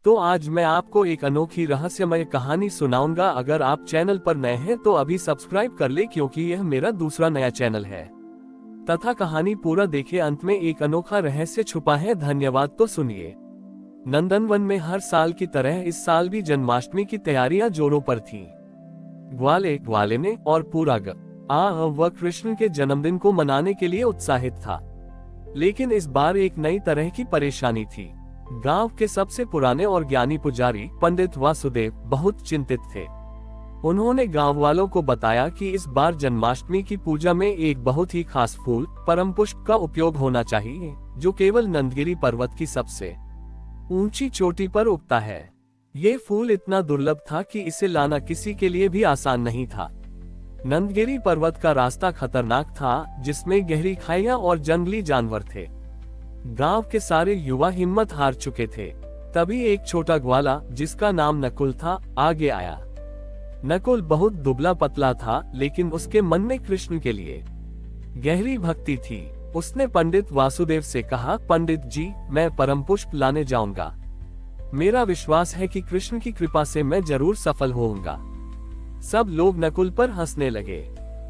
तो आज मैं आपको एक अनोखी रहस्यमय कहानी सुनाऊंगा। अगर आप चैनल पर नए हैं तो अभी सब्सक्राइब कर ले, क्योंकि यह मेरा दूसरा नया चैनल है। तथा कहानी पूरा देखे, अंत में एक अनोखा रहस्य छुपा है। धन्यवाद। तो सुनिए। नंदनवन में हर साल की तरह इस साल भी जन्माष्टमी की तैयारियां जोरों पर थीं। ग्वाले ग्वाले ने और पूरा वह कृष्ण के जन्मदिन को मनाने के लिए उत्साहित था। लेकिन इस बार एक नई तरह की परेशानी थी। गांव के सबसे पुराने और ज्ञानी पुजारी पंडित वासुदेव बहुत चिंतित थे। उन्होंने गांव वालों को बताया कि इस बार जन्माष्टमी की पूजा में एक बहुत ही खास फूल परम पुष्प का उपयोग होना चाहिए, जो केवल नंदगिरी पर्वत की सबसे ऊंची चोटी पर उगता है। ये फूल इतना दुर्लभ था कि इसे लाना किसी के लिए भी आसान नहीं था। नंदगिरी पर्वत का रास्ता खतरनाक था, जिसमें गहरी खाइयां और जंगली जानवर थे। गांव के सारे युवा हिम्मत हार चुके थे। तभी एक छोटा ग्वाला, जिसका नाम नकुल था, आगे आया। नकुल बहुत दुबला पतला था, लेकिन उसके मन में कृष्ण के लिए गहरी भक्ति थी। उसने पंडित वासुदेव से कहा, पंडित जी, मैं परम पुष्प लाने जाऊंगा। मेरा विश्वास है कि कृष्ण की कृपा से मैं जरूर सफल होऊंगा। सब लोग नकुल पर हंसने लगे।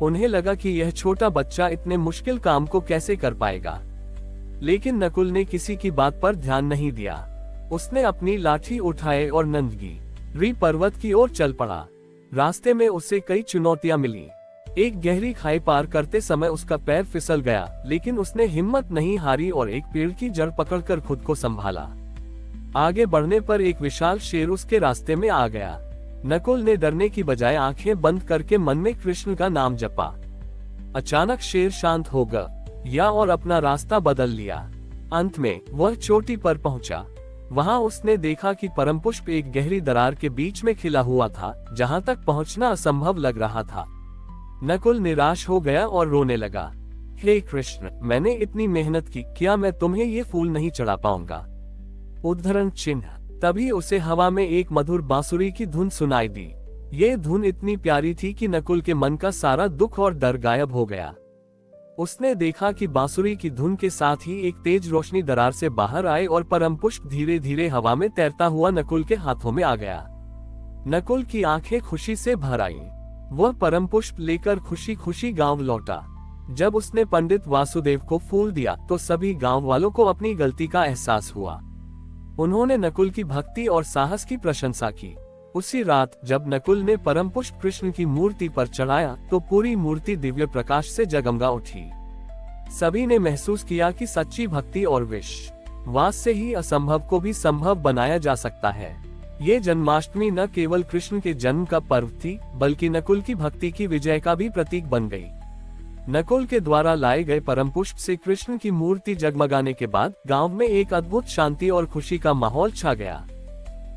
उन्हें लगा कि यह छोटा बच्चा इतने मुश्किल काम को कैसे कर पाएगा। लेकिन नकुल ने किसी की बात पर ध्यान नहीं दिया। उसने अपनी लाठी उठाए और नंदगिरी पर्वत की ओर चल पड़ा। रास्ते में उसे कई चुनौतियां मिली। एक गहरी खाई पार करते समय उसका पैर फिसल गया, लेकिन उसने हिम्मत नहीं हारी और एक पेड़ की जड़ पकड़कर खुद को संभाला। आगे बढ़ने पर एक विशाल शेर उसके रास्ते में आ गया। नकुल ने डरने की बजाय आंखें बंद करके मन में कृष्ण का नाम जपा। अचानक शेर शांत हो गया और अपना रास्ता बदल लिया। अंत में वह चोटी पर पहुंचा। वहां उसने देखा कि परम पुष्प एक गहरी दरार के बीच में खिला हुआ था, जहां तक पहुंचना असंभव लग रहा था। नकुल निराश हो गया और रोने लगा। हे कृष्ण, मैंने इतनी मेहनत की, क्या मैं तुम्हें ये फूल नहीं चढ़ा पाऊंगा? उद्धरण चिन्ह। तभी उसे हवा में एक मधुर बांसुरी की धुन सुनाई दी। ये धुन इतनी प्यारी थी कि नकुल के मन का सारा दुख और डर गायब हो गया। उसने देखा कि बांसुरी की धुन के साथ ही एक तेज रोशनी दरार से बाहर आए और परम पुष्प धीरे धीरे हवा में तैरता हुआ नकुल के हाथों में आ गया। नकुल की आंखें खुशी से भर आईं। वह परम पुष्प लेकर खुशी खुशी गांव लौटा। जब उसने पंडित वासुदेव को फूल दिया तो सभी गांव वालों को अपनी गलती का एहसास हुआ। उन्होंने नकुल की भक्ति और साहस की प्रशंसा की। उसी रात जब नकुल ने परम पुष्प कृष्ण की मूर्ति पर चढ़ाया तो पूरी मूर्ति दिव्य प्रकाश से जगमगा उठी। सभी ने महसूस किया कि सच्ची भक्ति और विश्वास से ही असंभव को भी संभव बनाया जा सकता है। ये जन्माष्टमी न केवल कृष्ण के जन्म का पर्व थी, बल्कि नकुल की भक्ति की विजय का भी प्रतीक बन गई। नकुल के द्वारा लाए गए परम पुष्प से कृष्ण की मूर्ति जगमगाने के बाद गांव में एक अद्भुत शांति और खुशी का माहौल छा गया।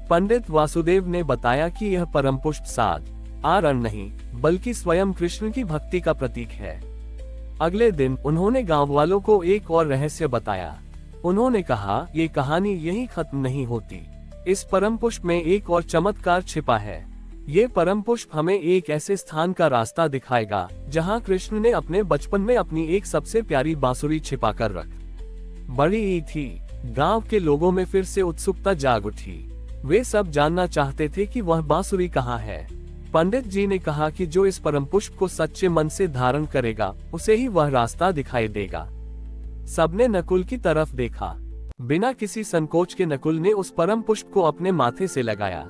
पंडित वासुदेव ने बताया कि यह परम पुष्प साधारण नहीं, बल्कि स्वयं कृष्ण की भक्ति का प्रतीक है। अगले दिन उन्होंने गांव वालों को एक और रहस्य बताया। उन्होंने कहा, ये कहानी यहीं खत्म नहीं होती। इस परम पुष्प में एक और चमत्कार छिपा है। ये परम पुष्प हमें एक ऐसे स्थान का रास्ता दिखाएगा, जहां कृष्ण ने अपने बचपन में अपनी एक सबसे प्यारी बांसुरी छिपा कर रख बड़ी थी। गांव के लोगों में फिर से उत्सुकता जाग उठी। वे सब जानना चाहते थे कि वह बांसुरी कहाँ है। पंडित जी ने कहा कि जो इस परम पुष्प को सच्चे मन से धारण करेगा, उसे ही वह रास्ता दिखाई देगा। सबने नकुल की तरफ देखा। बिना किसी संकोच के नकुल ने उस परम पुष्प को अपने माथे से लगाया।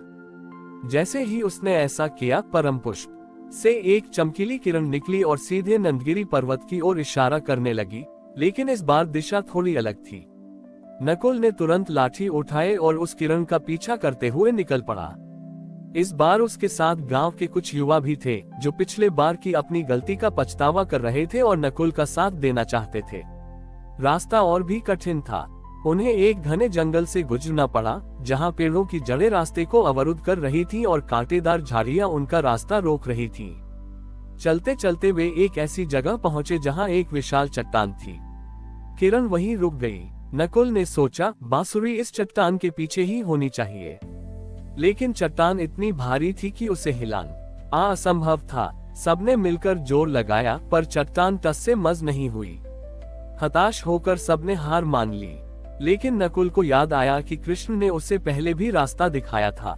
जैसे ही उसने ऐसा किया, परम पुष्प से एक चमकीली किरण निकली और सीधे नंदगिरी पर्वत की ओर इशारा करने लगी, लेकिन इस बार दिशा थोड़ी अलग थी। नकुल ने तुरंत लाठी उठाए और उस किरण का पीछा करते हुए निकल पड़ा। इस बार उसके साथ गांव के कुछ युवा भी थे, जो पिछले बार की अपनी गलती का पछतावा कर रहे थे और नकुल का साथ देना चाहते थे। रास्ता और भी कठिन था। उन्हें एक घने जंगल से गुजरना पड़ा, जहां पेड़ों की जड़ें रास्ते को अवरुद्ध कर रही थीं और कांटेदार झाड़ियां उनका रास्ता रोक रही थीं। चलते चलते वे एक ऐसी जगह पहुंचे जहां एक विशाल चट्टान थी। किरण वहीं रुक गई। नकुल ने सोचा, बांसुरी इस चट्टान के पीछे ही होनी चाहिए। लेकिन चट्टान इतनी भारी थी कि उसे हिलाना असंभव था। सबने मिलकर जोर लगाया, पर चट्टान टस से मस नहीं हुई। हताश होकर सबने हार मान ली। लेकिन नकुल को याद आया कि कृष्ण ने उसे पहले भी रास्ता दिखाया था।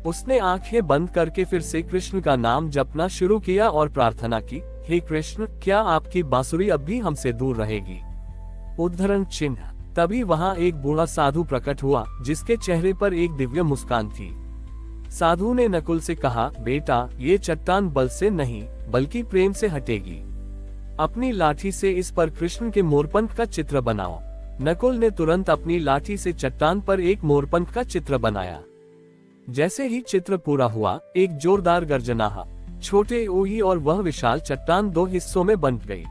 उसने आंखें बंद करके फिर से कृष्ण का नाम जपना शुरू किया और प्रार्थना की, हे कृष्ण, क्या आपकी बांसुरी अब भी हमसे दूर रहेगी? उद्धरण चिन्ह। तभी वहां एक बूढ़ा साधु प्रकट हुआ, जिसके चेहरे पर एक दिव्य मुस्कान थी। साधु ने नकुल से कहा, बेटा, ये चट्टान बल से नहीं बल्कि प्रेम से हटेगी। अपनी लाठी से इस पर कृष्ण के मोरपंख का चित्र बनाओ। नकुल ने तुरंत अपनी लाठी से चट्टान पर एक मोरपंख का चित्र बनाया। जैसे ही चित्र पूरा हुआ, एक जोरदार गर्जना, छोटे ओही और वह विशाल चट्टान दो हिस्सों में बंट गई।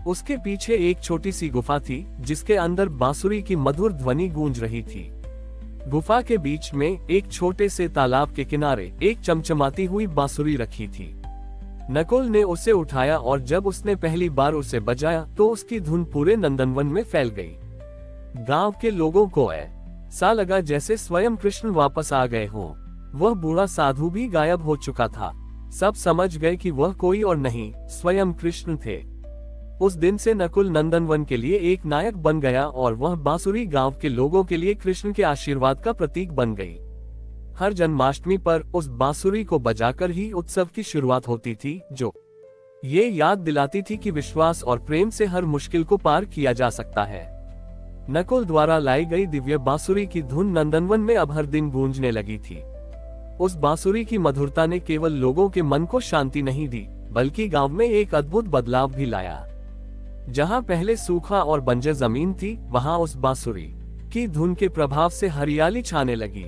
उसके पीछे एक छोटी सी गुफा थी, जिसके अंदर बांसुरी की मधुर ध्वनि गूंज रही थी। गुफा के बीच में एक छोटे से तालाब के किनारे एक चमचमाती हुई बांसुरी रखी थी। नकुल ने उसे उठाया और जब उसने पहली बार उसे बजाया तो उसकी धुन पूरे नंदनवन में फैल गई। गांव के लोगों को ऐसा लगा जैसे स्वयं कृष्ण वापस आ गए हों। वह बूढ़ा साधु भी गायब हो चुका था। सब समझ गए कि वह कोई और नहीं, स्वयं कृष्ण थे। उस दिन से नकुल नंदनवन के लिए एक नायक बन गया और वह बांसुरी गांव के लोगों के लिए कृष्ण के आशीर्वाद का प्रतीक बन गई। हर जन्माष्टमी पर उस बांसुरी को बजाकर ही उत्सव की शुरुआत होती थी, जो ये याद दिलाती थी कि विश्वास और प्रेम से हर मुश्किल को पार किया जा सकता है। नकुल द्वारा लाई गई दिव्य बांसुरी की धुन नंदनवन में अब हर दिन गूंजने लगी थी। उस बांसुरी की मधुरता ने केवल लोगों के मन को शांति नहीं दी, बल्कि गांव में एक अद्भुत बदलाव भी लाया। जहां पहले सूखा और बंजर जमीन थी, वहां उस बांसुरी की धुन के प्रभाव से हरियाली छाने लगी।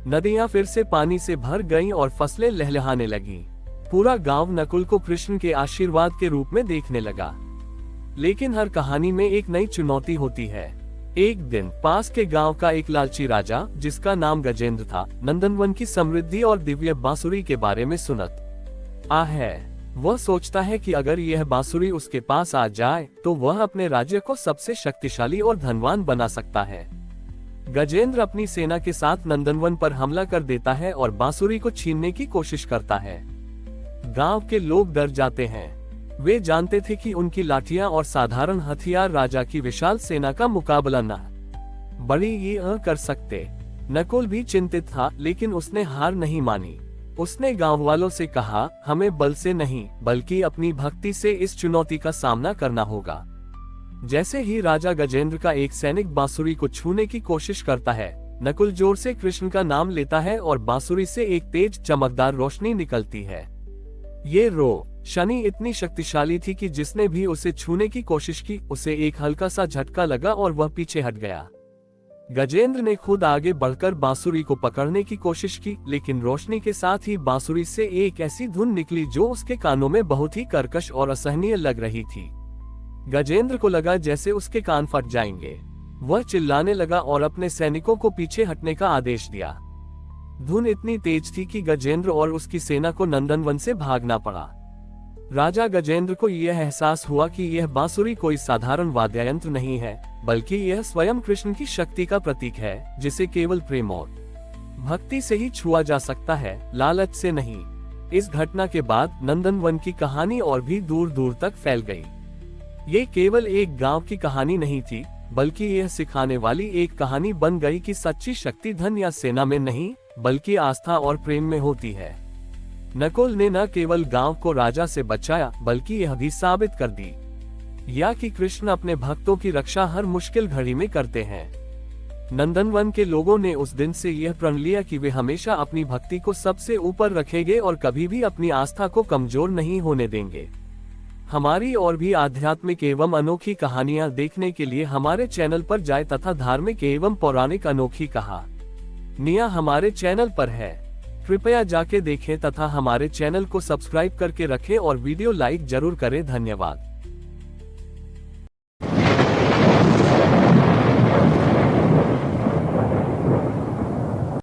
नदियां फिर से पानी से भर गईं और फसलें लहलहाने लगीं। पूरा गांव नकुल को कृष्ण के आशीर्वाद के रूप में देखने लगा। लेकिन हर कहानी में एक नई चुनौती होती है। एक दिन पास के गांव का एक लालची राजा, जिसका नाम गजेंद्र था, नंदनवन की समृद्धि और दिव्य बांसुरी के बारे में सुनत है। वह सोचता है कि अगर यह बांसुरी उसके पास आ जाए तो वह अपने राज्य को सबसे शक्तिशाली और धनवान बना सकता है। गजेंद्र अपनी सेना के साथ नंदनवन पर हमला कर देता है और बांसुरी को छीनने की कोशिश करता है। गांव के लोग डर जाते हैं। वे जानते थे कि उनकी लाठियां और साधारण हथियार राजा की विशाल सेना का मुकाबला न कर सकते। नकुल भी चिंतित था, लेकिन उसने हार नहीं मानी। उसने गांव वालों से कहा, हमें बल से नहीं बल्कि अपनी भक्ति से इस चुनौती का सामना करना होगा। जैसे ही राजा गजेंद्र का एक सैनिक बांसुरी को छूने की कोशिश करता है, नकुल जोर से कृष्ण का नाम लेता है और बांसुरी से एक तेज चमकदार रोशनी निकलती है। ये रोशनी इतनी शक्तिशाली थी कि जिसने भी उसे छूने की कोशिश की, उसे एक हल्का सा झटका लगा और वह पीछे हट गया। गजेंद्र ने खुद आगे बढ़कर बांसुरी को पकड़ने की कोशिश की, लेकिन रोशनी के साथ ही बांसुरी से एक ऐसी धुन निकली जो उसके कानों में बहुत ही कर्कश और असहनीय लग रही थी। गजेंद्र को लगा जैसे उसके कान फट जाएंगे। वह चिल्लाने लगा और अपने सैनिकों को पीछे हटने का आदेश दिया। धुन इतनी तेज थी कि गजेंद्र और उसकी सेना को नंदनवन से भागना पड़ा। राजा गजेंद्र को यह एहसास हुआ कि यह बांसुरी कोई साधारण वाद्ययंत्र नहीं है, बल्कि यह स्वयं कृष्ण की शक्ति का प्रतीक है, जिसे केवल प्रेम और भक्ति से ही छुआ जा सकता है, लालच से नहीं। इस घटना के बाद नंदनवन की कहानी और भी दूर दूर तक फैल गई। ये केवल एक गांव की कहानी नहीं थी, बल्कि यह सिखाने वाली एक कहानी बन गई कि सच्ची शक्ति धन या सेना में नहीं, बल्कि आस्था और प्रेम में होती है। नकुल ने न केवल गांव को राजा से बचाया, बल्कि यह भी साबित कर दी या कि कृष्ण अपने भक्तों की रक्षा हर मुश्किल घड़ी में करते हैं। नंदनवन के लोगों ने उस दिन से यह प्रण लिया कि वे हमेशा अपनी भक्ति को सबसे ऊपर रखेंगे और कभी भी अपनी आस्था को कमजोर नहीं होने देंगे। हमारी और भी आध्यात्मिक एवं अनोखी कहानियां देखने के लिए हमारे चैनल पर जाएं तथा धार्मिक एवं पौराणिक अनोखी कहानियां हमारे चैनल पर है। कृपया जाके देखें तथा हमारे चैनल को सब्सक्राइब करके रखें और वीडियो लाइक जरूर करें। धन्यवाद।